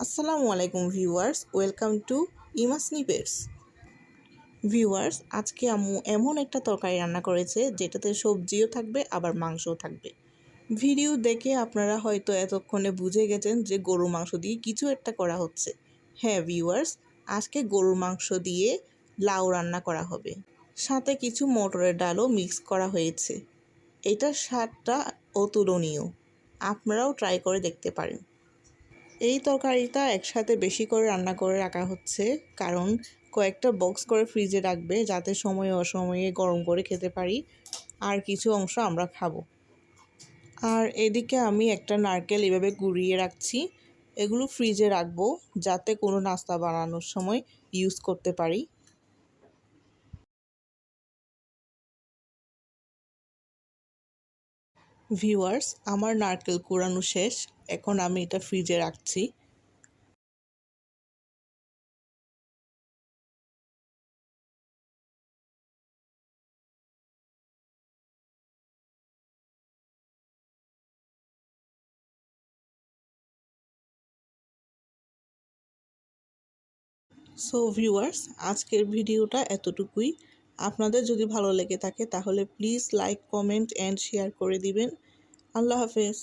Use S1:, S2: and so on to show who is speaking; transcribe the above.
S1: আসসালামু আলাইকুম viewers, welcome to ইমা স্নিপেটস। ভিউয়ার্স, আজকে আম্মু এমন একটা তরকারি রান্না করেছে যেটাতে সবজিও থাকবে আবার মাংসও থাকবে। ভিডিও দেখে আপনারা হয়তো এতক্ষণে বুঝে গেছেন যে গরুর মাংস দিয়ে কিছু একটা করা হচ্ছে। হ্যাঁ ভিউয়ার্স, আজকে গরুর মাংস দিয়ে লাউ রান্না করা হবে, সাথে কিছু মটরের ডালও মিক্স করা হয়েছে। এটার স্বাদটা অতুলনীয়, আপনারাও ট্রাই করে দেখতে পারেন। এই তরকারিটা একসাথে বেশি করে রান্না করে রাখা হচ্ছে, কারণ কয়েকটা বক্স করে ফ্রিজে রাখবে যাতে সময়ে অসময়ে গরম করে খেতে পারি, আর কিছু অংশ আমরা খাবো। আর এদিকে আমি একটা নারকেল এভাবে গুঁড়িয়ে রাখছি, এগুলো ফ্রিজে রাখবো যাতে কোনো নাস্তা বানানোর সময় ইউজ করতে পারি। ভিউয়ার্স, আমার নারকেল কুড়ানো শেষ, এখন আমি এটা ফ্রিজে রাখছি। সো ভিউয়ার্স, আজকের ভিডিওটা এতটুকুই। আপনাদের যদি ভালো লেগে থাকে তাহলে please like, comment and share করে দিবেন। আল্লাহ হাফেজ।